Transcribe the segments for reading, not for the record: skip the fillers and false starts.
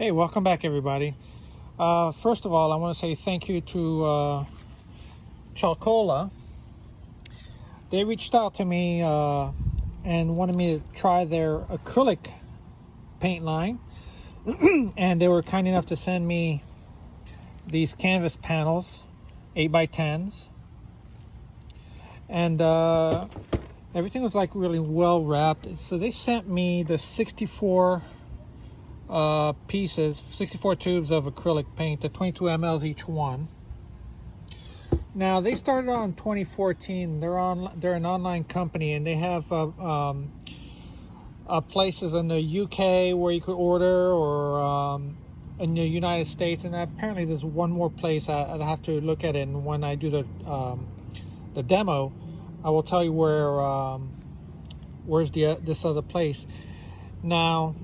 Hey, welcome back, everybody. First of all, I want to say thank you to Chalkola. They reached out to me and wanted me to try their acrylic paint line. And they were kind enough to send me these canvas panels, 8x10s. And everything was like really well wrapped. So they sent me the 64 pieces, 64 tubes of acrylic paint, at 22 mLs each one. Now they started on 2014. They're an online company, and they have places in the UK where you could order, or in the United States. And apparently there's one more place. I'd have to look at it, and when I do the demo, I will tell you where's this other place. Now,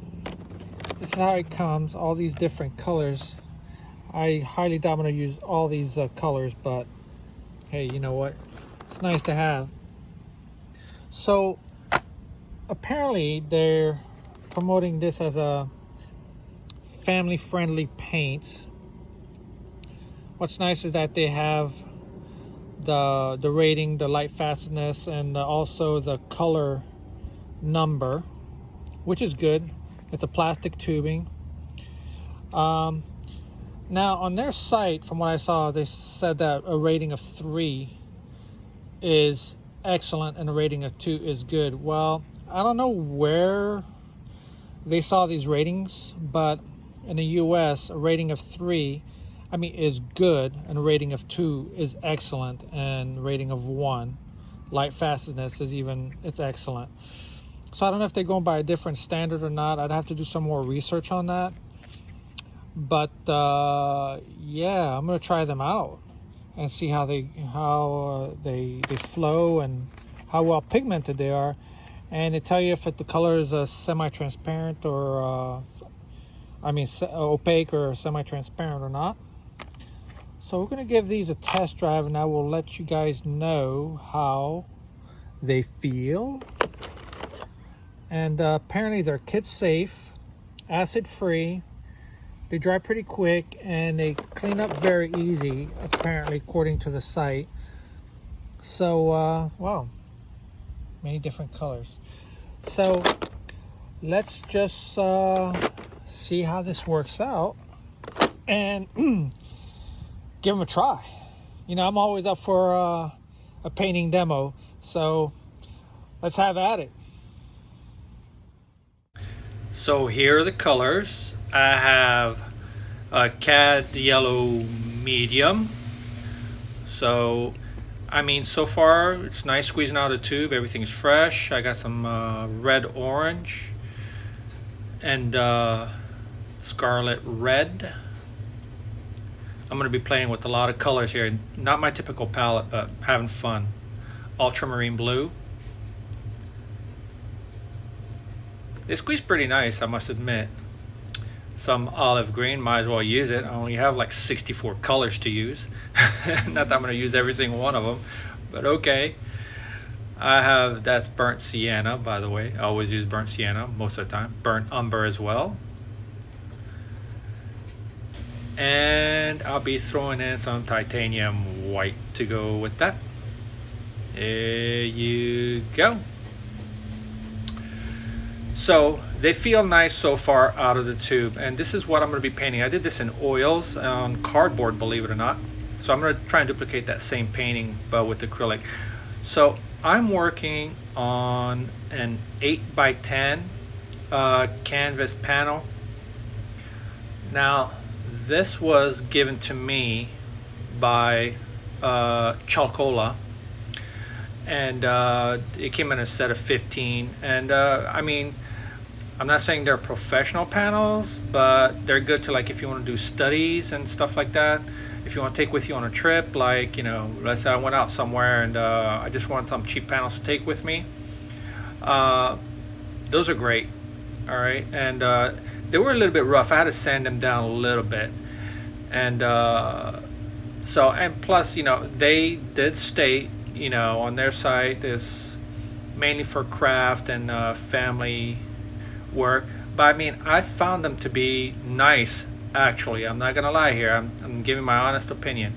this is how it comes, all these different colors. I highly doubt I'm going to use all these colors, but hey, you know what? It's nice to have. So apparently they're promoting this as a family-friendly paint. What's nice is that they have the rating, the Lightfastness, and also the color number, which is good. It's a plastic tubing. Now on their site, from what I saw, they said that a rating of 3 is excellent and a rating of 2 is good. Well, I don't know where they saw these ratings, but in the US, a rating of 3, is good, and a rating of 2 is excellent, and a rating of 1, Lightfastness, it's excellent. So I don't know if they're going by a different standard or not. I'd have to do some more research on that. But yeah, I'm gonna try them out and see how they flow and how well pigmented they are, and to tell you if the color is semi-transparent or opaque or semi-transparent or not. So we're gonna give these a test drive, and I will let you guys know how they feel. And apparently they're kid safe, acid free, they dry pretty quick, and they clean up very easy, apparently, according to the site. So wow, many different colors. So let's just see how this works out and give them a try. I'm always up for a painting demo, so let's have at it. So here are the colors. I have a cad yellow medium. So so far it's nice squeezing out of the tube. Everything's fresh. I got some red orange and scarlet red. I'm going to be playing with a lot of colors here. Not my typical palette, but having fun. Ultramarine blue. They squeeze pretty nice, I must admit. Some olive green, might as well use it. I only have like 64 colors to use. Not that I'm going to use every single one of them, but okay. That's burnt sienna, by the way. I always use burnt sienna most of the time. Burnt umber as well. And I'll be throwing in some titanium white to go with that. There you go. So they feel nice so far out of the tube, and this is what I'm going to be painting. I did this in oils on cardboard, believe it or not. So I'm going to try and duplicate that same painting, but with acrylic. So I'm working on an 8x10 canvas panel. Now this was given to me by Chalkola, and it came in a set of 15. And I'm not saying they're professional panels, but they're good to, like, if you want to do studies and stuff like that. If you want to take with you on a trip, like, let's say I went out somewhere and I just wanted some cheap panels to take with me. Those are great. All right, and they were a little bit rough. I had to sand them down a little bit, and plus, they did state, on their site, is mainly for craft and family work, but I mean, I found them to be nice. Actually, I'm not gonna lie here. I'm giving my honest opinion.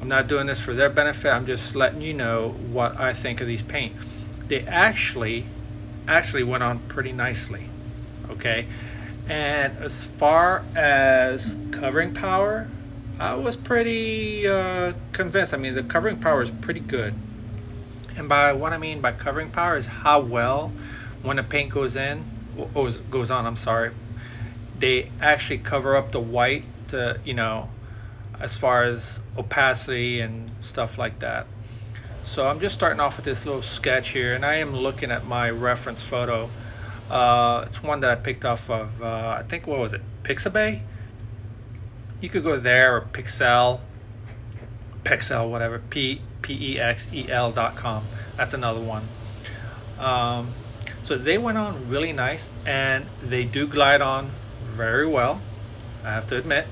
I'm not doing this for their benefit. I'm just letting you know what I think of these paint. They actually went on pretty nicely. Okay, and as far as covering power, I was pretty convinced. I mean, the covering power is pretty good. And by what I mean by covering power is how well, when the paint goes in, or goes on, I'm sorry, they actually cover up the white, you know, as far as opacity and stuff like that. So I'm just starting off with this little sketch here, and I am looking at my reference photo. It's one that I picked off of, I think, what was it, Pixabay? You could go there, or Pixel, whatever, PEXEL.com. That's another one. So they went on really nice, and they do glide on very well, I have to admit.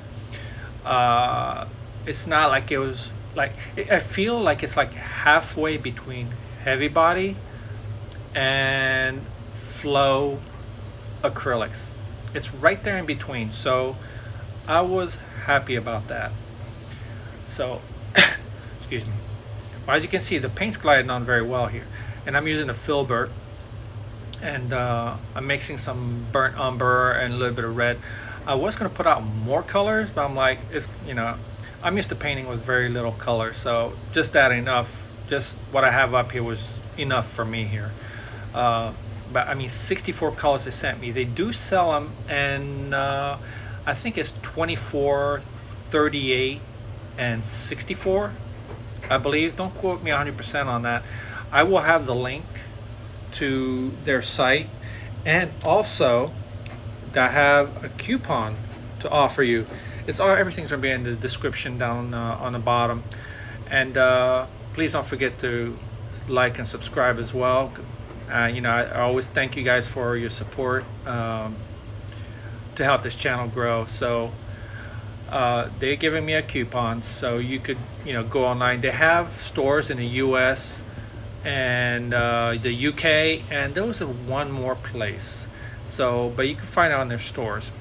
It's not like it was like, I feel like it's like halfway between heavy body and flow acrylics. It's right there in between, so I was happy about that. So excuse me. Well, as you can see, the paint's gliding on very well here, and I'm using a filbert, and I'm mixing some burnt umber and a little bit of red. I was going to put out more colors, but I'm like, it's, you know, I'm used to painting with very little color, so just that enough, just what I have up here was enough for me here. But I mean, 64 colors they sent me. They do sell them, and I think it's 24, 38, and 64, I believe. Don't quote me 100% on that. I will have the link to their site, and also I have a coupon to offer you. It's all, everything's gonna be in the description down on the bottom, and please don't forget to like and subscribe as well. You know, I always thank you guys for your support to help this channel grow. So they're giving me a coupon, so you could, you know, go online. They have stores in the US and the UK, and there was one more place. So, but you can find it on their stores,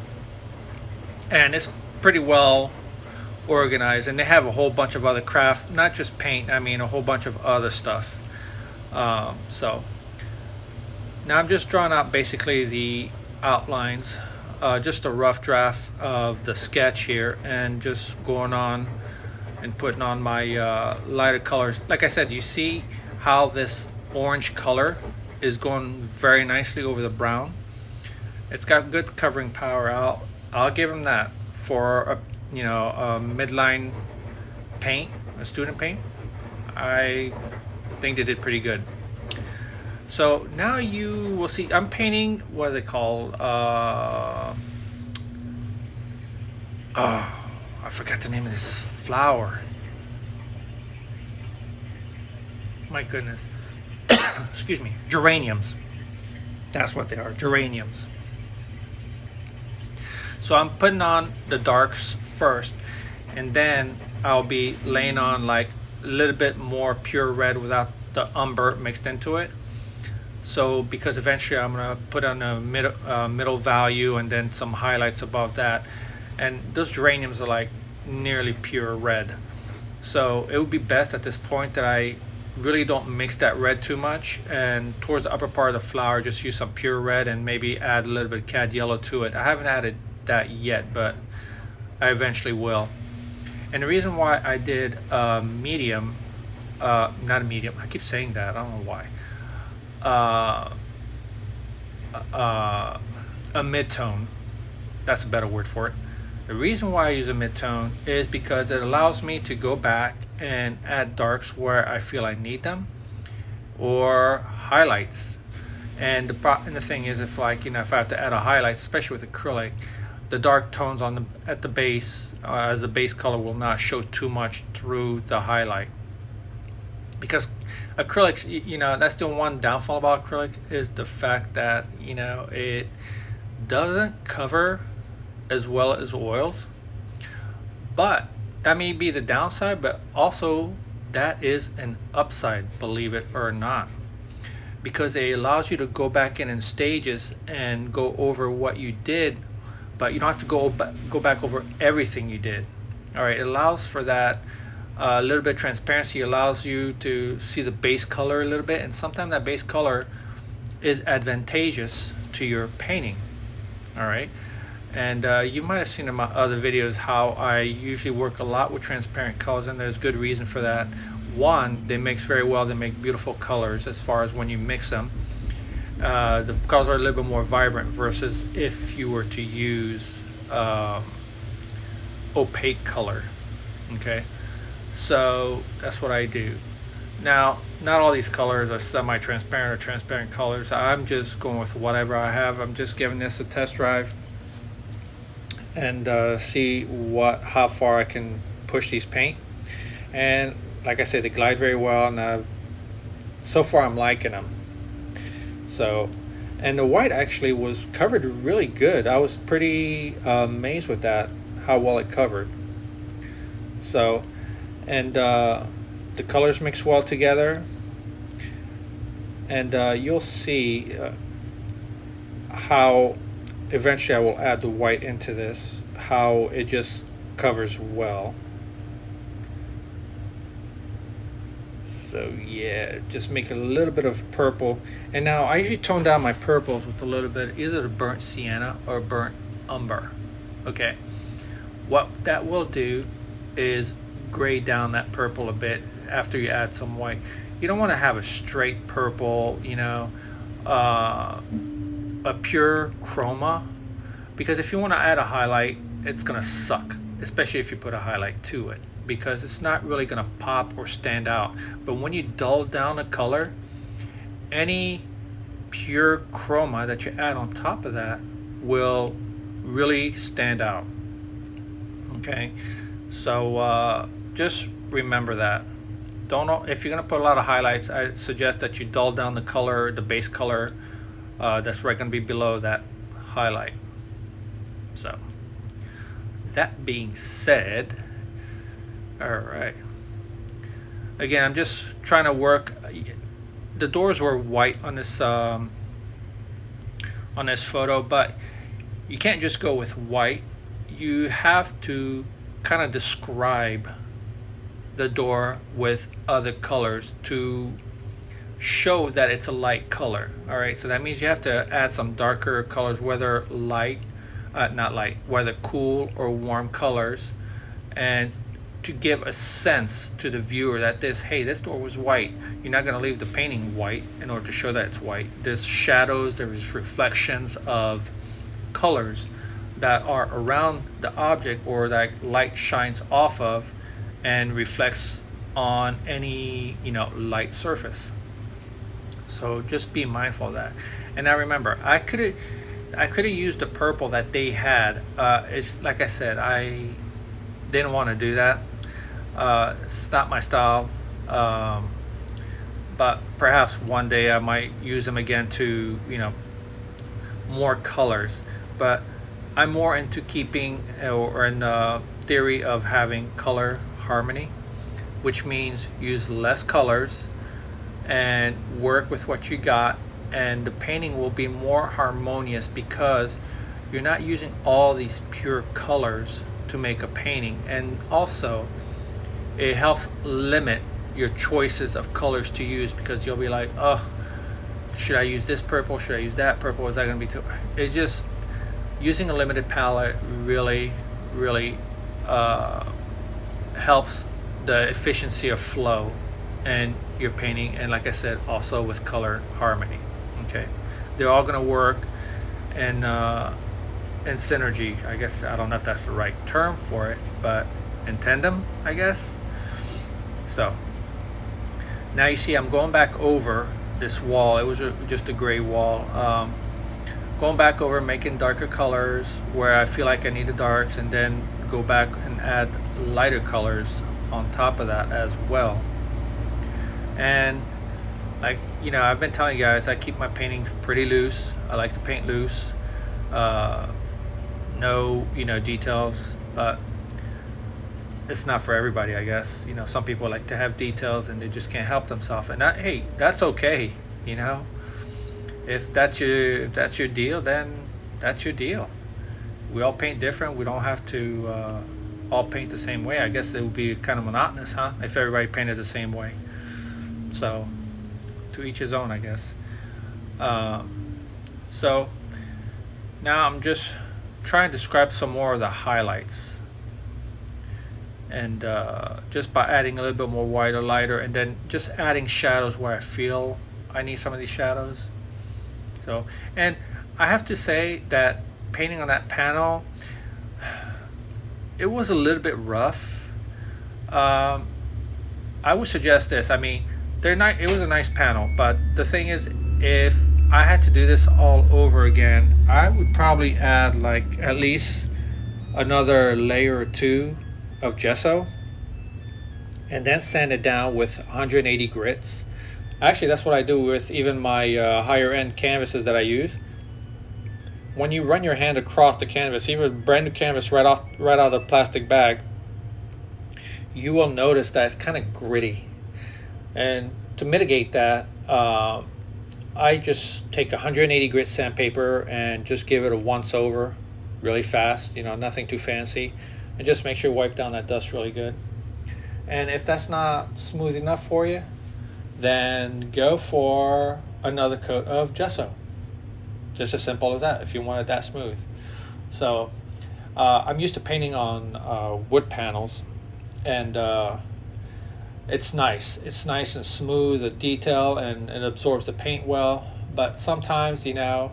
and it's pretty well organized, and they have a whole bunch of other craft, not just paint, I mean a whole bunch of other stuff. So now I'm just drawing out basically the outlines, just a rough draft of the sketch here, and just going on and putting on my lighter colors. Like I said, you see how this orange color is going very nicely over the brown. It's got good covering power. I'll give them that for a, you know, a midline paint, a student paint. I think they did pretty good. So now you will see, I'm painting, what are they called? Oh, I forgot the name of this flower. My goodness. Excuse me. Geraniums. That's what they are, geraniums. So I'm putting on the darks first, and then I'll be laying on like a little bit more pure red without the umber mixed into it. So because eventually I'm gonna put on a middle value and then some highlights above that, and those geraniums are like nearly pure red. So it would be best at this point that I really don't mix that red too much, and towards the upper part of the flower just use some pure red and maybe add a little bit of cad yellow to it. I haven't added that yet, but I eventually will. And the reason why I did medium, not a medium, I keep saying that, I don't know why, a mid-tone, that's a better word for it. The reason why I use a mid-tone is because it allows me to go back and add darks where I feel I need them, or highlights. And the thing is, if, like, you know, if I have to add a highlight, especially with acrylic, the dark tones on at the base, as the base color, will not show too much through the highlight. Because acrylics, you know, that's the one downfall about acrylic, is the fact that, you know, it doesn't cover as well as oils. But that may be the downside, but also that is an upside, believe it or not. because it allows you to go back in stages and go over what you did, but you don't have to go back over everything you did. All right, it allows for that a little bit of transparency, allows you to see the base color a little bit, and sometimes that base color is advantageous to your painting. All right, and you might have seen in my other videos how I usually work a lot with transparent colors, and there's good reason for that. One, they mix very well, they make beautiful colors as far as when you mix them. The colors are a little bit more vibrant versus if you were to use opaque color. Okay, so that's what I do. Now, not all these colors are semi-transparent or transparent colors. I'm just going with whatever I have. I'm just giving this a test drive and see how far I can push these paint. And like I said, they glide very well, and so far I'm liking them. So, and the white actually was covered really good. I was pretty amazed with that, how well it covered. So, and the colors mix well together, and you'll see how eventually I will add the white into this, how it just covers well. So yeah, just make a little bit of purple. And now I usually tone down my purples with a little bit either the burnt sienna or burnt umber. Okay, what that will do is gray down that purple a bit after you add some white. You don't want to have a straight purple, you know, a pure chroma, because if you want to add a highlight, it's gonna suck, especially if you put a highlight to it, because it's not really gonna pop or stand out. But when you dull down a color, any pure chroma that you add on top of that will really stand out. Okay, so just remember that. If you're gonna put a lot of highlights, I suggest that you dull down the color, the base color that's right gonna be below that highlight. So that being said, all right, again, I'm just trying to work. The doors were white on this photo, but you can't just go with white. You have to kind of describe the door with other colors to show that it's a light color. All right, so that means you have to add some darker colors, whether whether cool or warm colors, and to give a sense to the viewer that this door was white. You're not going to leave the painting white in order to show that it's white. There's shadows, there's reflections of colors that are around the object, or that light shines off of and reflects on any light surface. So just be mindful of that. And now remember, I could have used the purple that they had. It's like I said, I didn't want to do that. It's not my style, but perhaps one day I might use them again to more colors. But I'm more into keeping, or in the theory of having color harmony, which means use less colors and work with what you got, and the painting will be more harmonious because you're not using all these pure colors to make a painting. And also it helps limit your choices of colors to use, because you'll be like, oh, should I use this purple, should I use that purple, is that going to be too... It's just using a limited palette really helps the efficiency of flow and your painting, and like I said, also with color harmony. Okay, they're all going to work in synergy. I guess I don't know if that's the right term for it, but in tandem, I guess. So now you see I'm going back over this wall. It was just a gray wall. Going back over, making darker colors where I feel like I need the darks, and then go back and add lighter colors on top of that as well. And like I've been telling you guys, I keep my painting pretty loose. I like to paint loose, no details, but it's not for everybody, I guess. Some people like to have details and they just can't help themselves, and hey, that's okay. You know, if that's your deal, then that's your deal. We all paint different. We don't have to all paint the same way. I guess it would be kind of monotonous, huh? If everybody painted the same way. So, to each his own, I guess. Uh, so now I'm just trying to describe some more of the highlights, and just by adding a little bit more white or lighter, and then just adding shadows where I feel I need some of these shadows. So, and I have to say that painting on that panel, it was a little bit rough. Um, I would suggest this. I mean, they're not. It was a nice panel, but the thing is, if I had to do this all over again, I would probably add like at least another layer or two of gesso, and then sand it down with 180 grits. Actually, that's what I do with even my higher end canvases that I use. When you run your hand across the canvas, even brand new canvas right out of the plastic bag, you will notice that it's kind of gritty. And to mitigate that, I just take 180 grit sandpaper and just give it a once over really fast, you know, nothing too fancy, and just make sure you wipe down that dust really good. And if that's not smooth enough for you, then go for another coat of gesso. Just as simple as that, if you want it that smooth. So I'm used to painting on wood panels, and it's nice. It's nice and smooth, the detail, and it absorbs the paint well. But sometimes, you know,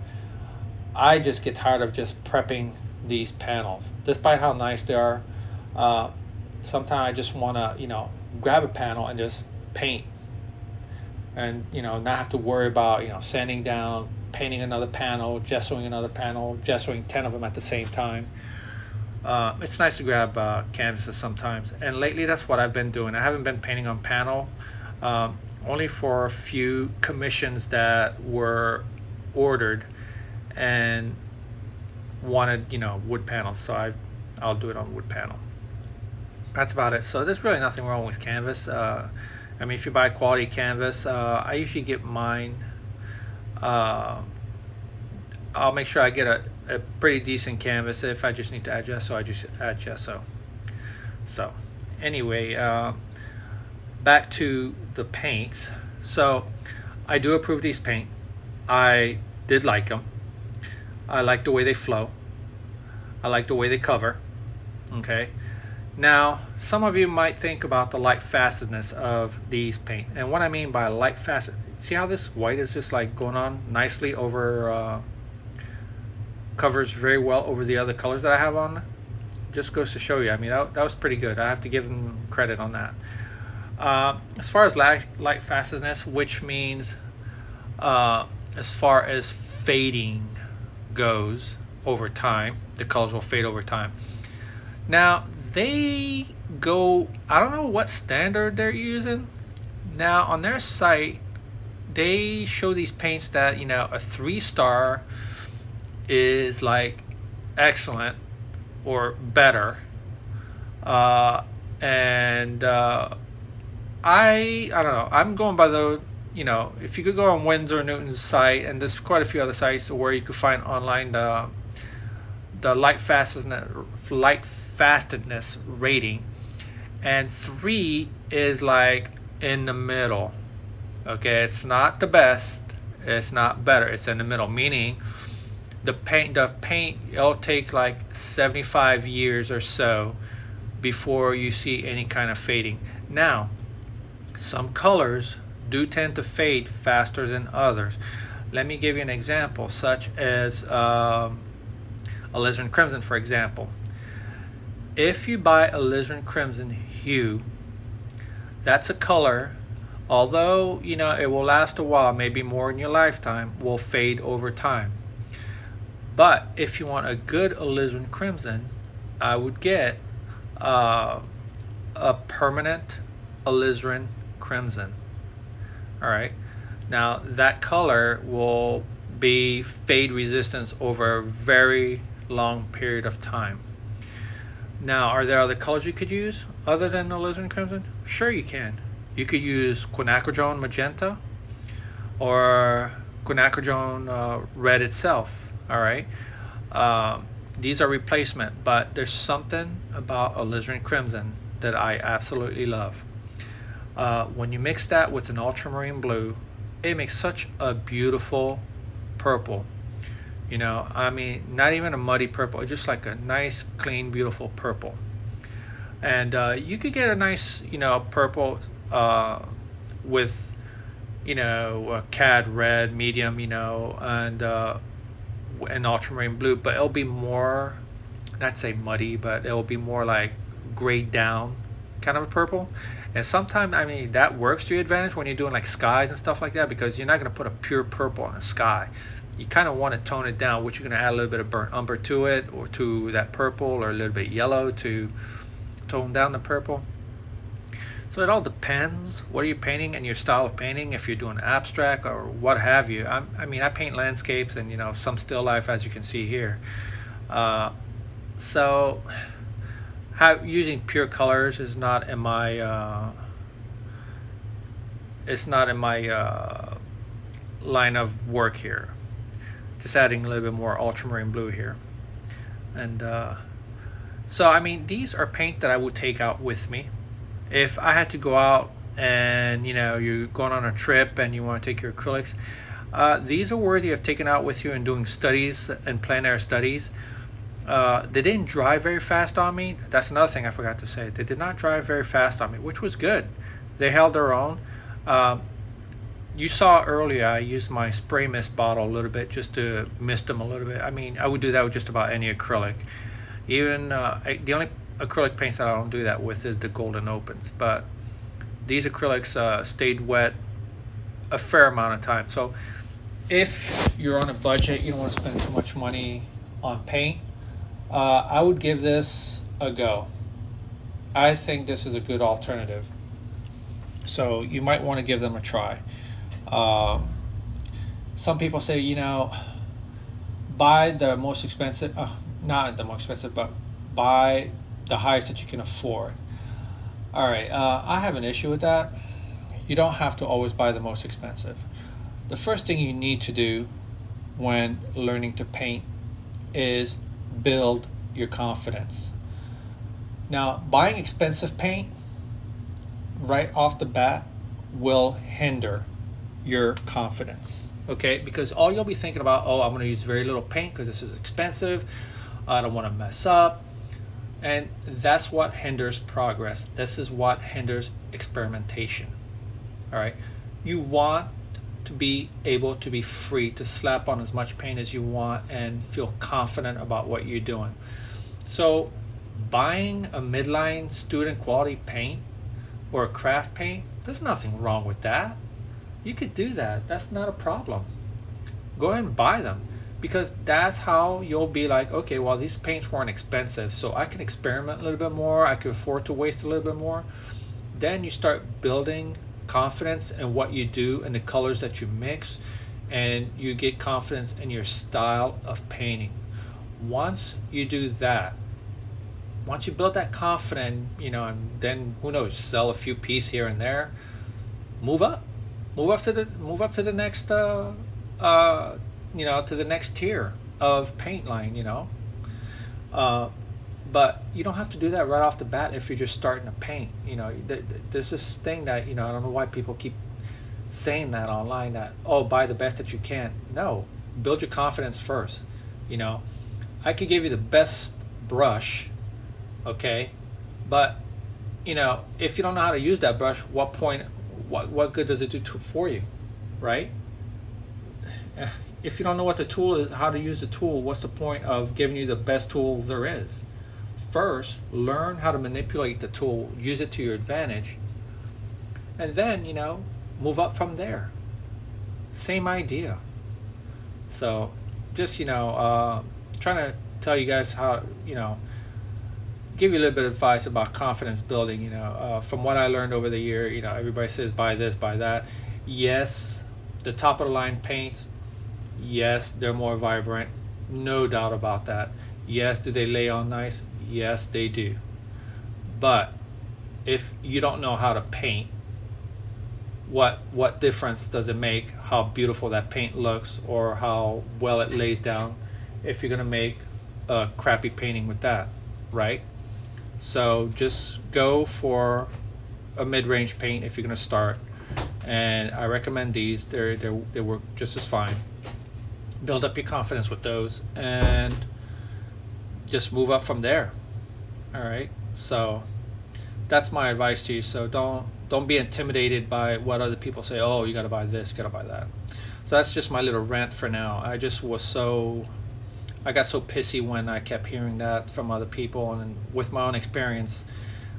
I just get tired of just prepping these panels. Despite how nice they are, sometimes I just want to, you know, grab a panel and just paint. And, you know, not have to worry about, you know, sanding down, painting another panel, gessoing another panel, gessoing 10 of them at the same time. It's nice to grab canvases sometimes, and lately that's what I've been doing. I haven't been painting on panel, only for a few commissions that were ordered and wanted, you know, wood panels, so I'll do it on wood panel. That's about it. So there's really nothing wrong with canvas. I mean, if you buy quality canvas, I usually get mine. I'll make sure I get a pretty decent canvas. If I just need to add gesso, I just add gesso. So anyway, back to the paints. So I do approve these paint. I did like them. I like the way they flow. I like the way they cover. Okay. Now, some of you might think about the Lightfastness of these paint. And what I mean by Lightfast, see how this white is just like going on nicely over, covers very well over the other colors that I have on. Just goes to show you. I mean, that was pretty good. I have to give them credit on that. As far as Lightfastness, which means as far as fading goes over time, the colors will fade over time. Now, they go, I don't know what standard they're using. Now, on their site, they show these paints that, you know, a 3-star is like excellent or better. And I don't know. I'm going by the, you know, if you could go on Winsor Newton's site, and there's quite a few other sites where you could find online the Lightfastness rating, and 3 is like in the middle. Okay, it's not the best, it's not better, it's in the middle, meaning the paint it'll take like 75 years or so before you see any kind of fading. Now, some colors do tend to fade faster than others. Let me give you an example, such as alizarin crimson, for example. If you buy alizarin crimson hue, that's a color, although, you know, it will last a while, maybe more in your lifetime, will fade over time. But if you want a good alizarin crimson, I would get a permanent alizarin crimson. All right. Now that color will be fade resistant over a very long period of time. Now, are there other colors you could use other than alizarin crimson? Sure, you can. You could use quinacridone magenta. or quinacridone red itself. All right, these are replacement, but there's something about alizarin crimson that I absolutely love. When you mix that with an ultramarine blue, it makes such a beautiful purple. You know, I mean, not even a muddy purple, it's just like a nice, clean, beautiful purple. And you could get a nice, you know, purple with, you know, cad red, medium, you know, and an ultramarine blue, but it'll be more, not say muddy, but it'll be more like grayed down kind of a purple. And sometimes, I mean, that works to your advantage when you're doing like skies and stuff like that, because you're not going to put a pure purple on a sky. You kind of want to tone it down, which you're going to add a little bit of burnt umber to it, or to that purple, or a little bit yellow to tone down the purple. So it all depends what are you painting and your style of painting, if you're doing abstract or what have you. I mean, I paint landscapes and, you know, some still life, as you can see here. So using pure colors is not in my line of work here. Just adding a little bit more ultramarine blue here. And so I mean, these are paint that I would take out with me if I had to go out and, you know, you're going on a trip and you want to take your acrylics. These are worthy of taking out with you and doing studies and plein air studies. They didn't dry very fast on me. That's another thing I forgot to say. They did not dry very fast on me, which was good. They held their own. You saw earlier I used my spray mist bottle a little bit just to mist them a little bit. I mean, I would do that with just about any acrylic. Even the only acrylic paints that I don't do that with is the Golden Opens. But these acrylics stayed wet a fair amount of time. So if you're on a budget, you don't want to spend too much money on paint, I would give this a go. I think this is a good alternative. So you might want to give them a try. Some people say, you know, buy the most expensive, not the most expensive, but buy the highest that you can afford. All right, I have an issue with that. You don't have to always buy the most expensive. The first thing you need to do when learning to paint is build your confidence. Now, buying expensive paint right off the bat will hinder your confidence, okay? Because all you'll be thinking about, oh, I'm going to use very little paint because this is expensive, I don't want to mess up, and that's what hinders progress. This is what hinders experimentation. All right, you want to be able to be free to slap on as much paint as you want and feel confident about what you're doing. So buying a midline student quality paint or a craft paint, there's nothing wrong with that. You could do that. That's not a problem. Go ahead and buy them, because that's how you'll be like, okay, well, these paints weren't expensive, so I can experiment a little bit more, I can afford to waste a little bit more. Then you start building confidence in what you do and the colors that you mix, and you get confidence in your style of painting. Once you do that, once you build that confidence, you know, and then who knows, sell a few pieces here and there, move up to the next you know, to the next tier of paint line, you know. But you don't have to do that right off the bat if you're just starting to paint. You know, there's this thing that, you know, I don't know why people keep saying that online, that, oh, buy the best that you can. No, build your confidence first. You know, I could give you the best brush, okay, but, you know, if you don't know how to use that brush, what good does it do for you, right? If you don't know what the tool is, how to use the tool, what's the point of giving you the best tool there is? First, learn how to manipulate the tool, use it to your advantage, and then, you know, move up from there. Same idea. So just, you know, trying to tell you guys how, you know, give you a little bit of advice about confidence building. You know, from what I learned over the year, you know, everybody says buy this, buy that. Yes, the top of the line paints, yes, they're more vibrant, no doubt about that. Yes, do they lay on nice? Yes, they do. But if you don't know how to paint, what difference does it make how beautiful that paint looks or how well it lays down if you're gonna make a crappy painting with that, right? So just go for a mid-range paint if you're gonna start, and I recommend these. They work just as fine. Build up your confidence with those and just move up from there. All right, so that's my advice to you. So don't be intimidated by what other people say. Oh, you got to buy this, you got to buy that. So that's just my little rant for now. I got so pissy when I kept hearing that from other people, and with my own experience,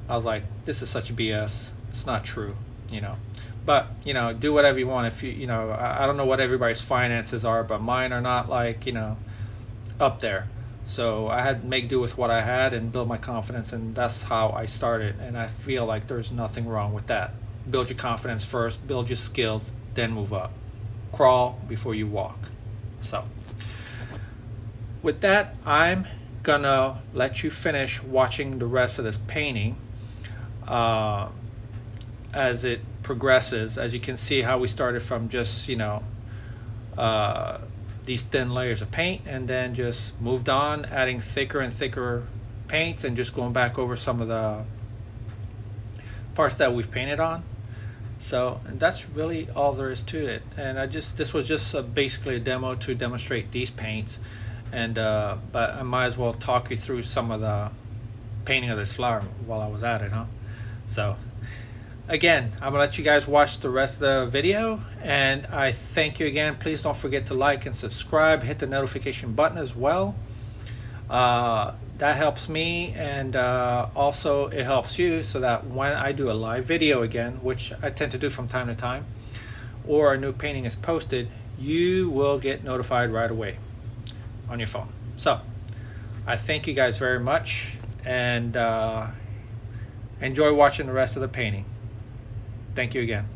I was like, this is such a BS. It's not true, you know. But you know, do whatever you want. If you know, I don't know what everybody's finances are, but mine are not like, you know, up there. So I had to make do with what I had and build my confidence, and that's how I started. And I feel like there's nothing wrong with that. Build your confidence first, build your skills, then move up. Crawl before you walk. So with that, I'm gonna let you finish watching the rest of this painting as it progresses. As you can see how we started from just, you know, these thin layers of paint, and then just moved on, adding thicker and thicker paints, and just going back over some of the parts that we've painted on. So, and that's really all there is to it. And this was just basically a demo to demonstrate these paints, and but I might as well talk you through some of the painting of this flower while I was at it, huh? So again, I'm gonna let you guys watch the rest of the video, and I thank you again. Please don't forget to like and subscribe, hit the notification button as well. That helps me, and also it helps you, so that when I do a live video again, which I tend to do from time to time, or a new painting is posted, you will get notified right away on your phone. So I thank you guys very much, and enjoy watching the rest of the painting. Thank you again.